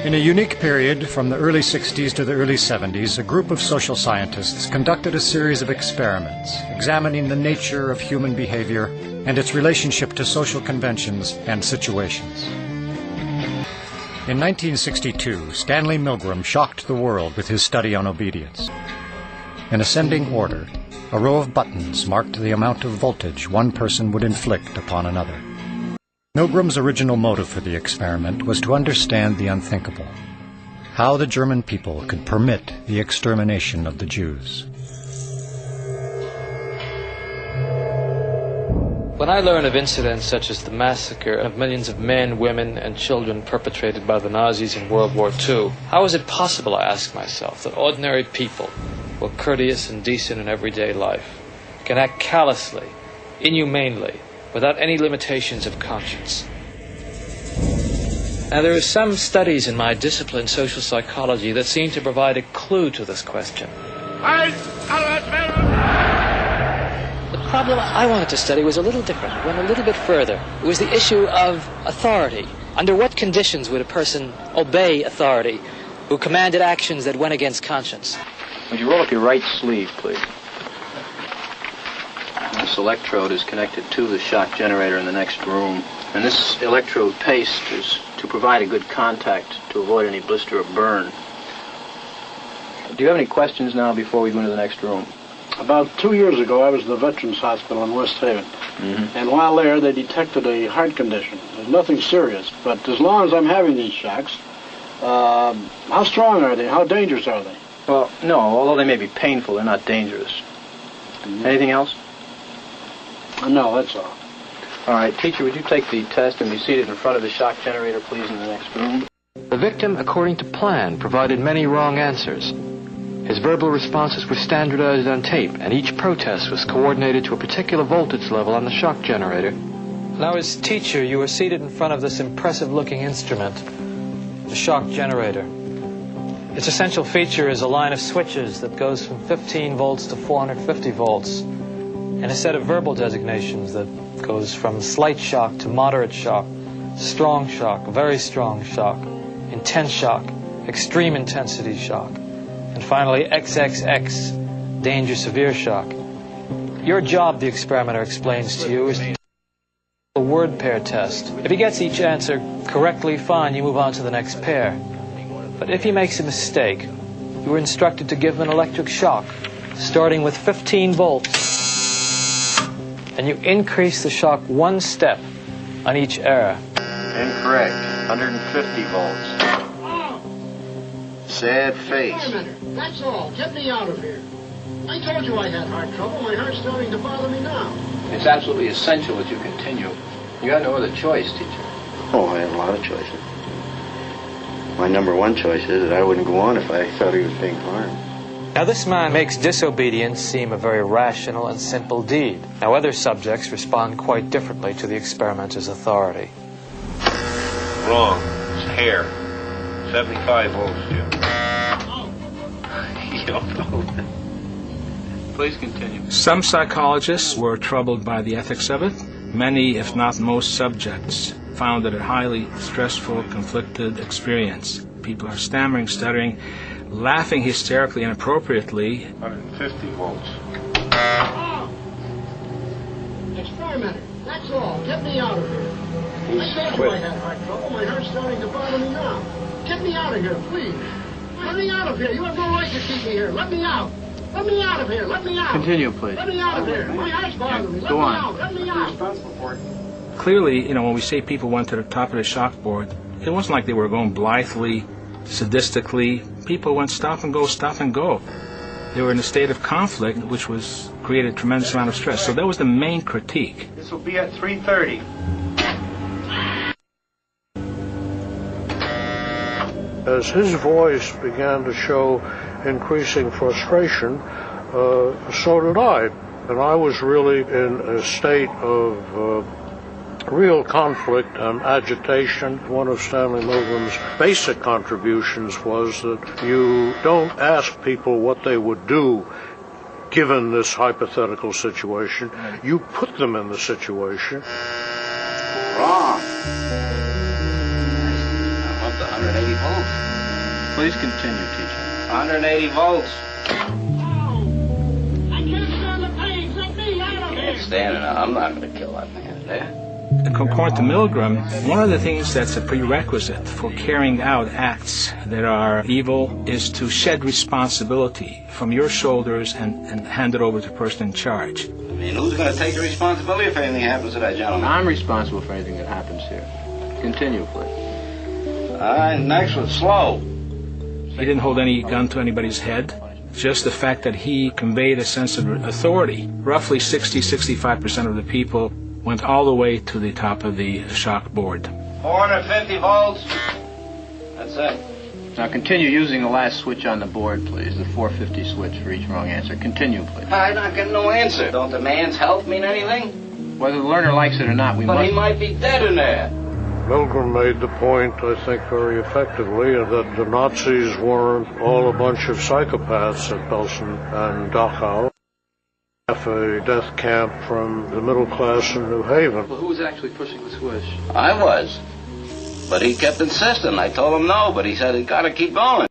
In a unique period from the early 60s to the early 70s, a group of social scientists conducted a series of experiments examining the nature of human behavior and its relationship to social conventions and situations. In 1962, Stanley Milgram shocked the world with his study on obedience. In ascending order, a row of buttons marked the amount of voltage one person would inflict upon another. Milgram's original motive for the experiment was to understand the unthinkable, how the German people could permit the extermination of the Jews. When I learn of incidents such as the massacre of millions of men, women, and children perpetrated by the Nazis in World War II, how is it possible, I ask myself, that ordinary people, who are courteous and decent in everyday life, can act callously, inhumanely, without any limitations of conscience? Now, there are some studies in my discipline, social psychology, that seem to provide a clue to this question. The problem I wanted to study was a little different. It went a little bit further. It was the issue of authority. Under what conditions would a person obey authority who commanded actions that went against conscience? Would you roll up your right sleeve, please? This electrode is connected to the shock generator in the next room. And this electrode paste is to provide a good contact to avoid any blister or burn. Do you have any questions now before we go into the next room? About 2 years ago, I was in the Veterans Hospital in West Haven. And while there, they detected a heart condition. There's nothing serious, but as long as I'm having these shocks, how strong are they? How dangerous are they? Well, no, although they may be painful, they're not dangerous. Anything else? No, that's all. All right, teacher, would you take the test and be seated in front of the shock generator, please, in the next room? The victim, according to plan, provided many wrong answers. His verbal responses were standardized on tape, and each protest was coordinated to a particular voltage level on the shock generator. Now, as teacher, you were seated in front of this impressive-looking instrument, the shock generator. Its essential feature is a line of switches that goes from 15 volts to 450 volts, and a set of verbal designations that goes from slight shock to moderate shock, strong shock, very strong shock, intense shock, extreme intensity shock, and finally XXX, danger severe shock. Your job, the experimenter explains to you, is to do a word pair test. If he gets each answer correctly, fine, you move on to the next pair. But if he makes a mistake, you are instructed to give him an electric shock, starting with 15 volts. And you increase the shock one step on each error. Incorrect. 150 volts. Sad face. Wait a minute. That's all. Get me out of here. I told you I had heart trouble. My heart's starting to bother me now. It's absolutely essential that you continue. You got no other choice, teacher. Oh, I have a lot of choices. My number one choice is that I wouldn't go on if I thought he was being harmed. Now, this man makes disobedience seem a very rational and simple deed. Now, other subjects respond quite differently to the experimenter's authority. Wrong. It's hair. 75 volts, Jim. Please continue. Some psychologists were troubled by the ethics of it. Many, if not most, subjects found it a highly stressful, conflicted experience. People are stammering, stuttering, laughing hysterically, inappropriately. 150 volts. Experiment. That's all. Get me out of here. I told you I had heart trouble. My heart's starting to bother me now. Get me out of here, please. Let me out of here. You have no right to keep me here. Let me out. Let me out of here. Let me out. Continue, please. Let me out of here. My heart's bothering me. Let me out. Let me out. Clearly, when we say people went to the top of the shock board, it wasn't like they were going blithely, sadistically. People went stop and go, stop and go. They were in a state of conflict, which created a tremendous amount of stress. So that was the main critique. This will be at 3:30. As his voice began to show increasing frustration, so did I. And I was really in a state of real conflict and agitation. One of Stanley Milgram's basic contributions was that you don't ask people what they would do given this hypothetical situation. You put them in the situation. Wrong. I want the 180 volts. Please continue, teacher. 180 volts. I can't stand the pain. Let me out of here. Can't stand it. I'm not going to kill that man there. According to Milgram, one of the things that's a prerequisite for carrying out acts that are evil is to shed responsibility from your shoulders and hand it over to the person in charge. I mean, who's going to take the responsibility if anything happens to that gentleman? I'm responsible for anything that happens here. Continue, please. All right, next one's slow. He didn't hold any gun to anybody's head. Just the fact that he conveyed a sense of authority. Roughly 60-65% of the people went all the way to the top of the shock board. 450 volts. That's it. Now continue using the last switch on the board, please. The 450 switch for each wrong answer. Continue, please. I'm not getting no answer. Don't the man's health mean anything? Whether the learner likes it or not, we But must... he might be dead in there. Milgram made the point, I think, very effectively, that the Nazis weren't all a bunch of psychopaths at Belsen and Dachau. A death camp from the middle class in New Haven. Well, who was actually pushing the switch? I was. But he kept insisting. I told him no, but he said he's got to keep going.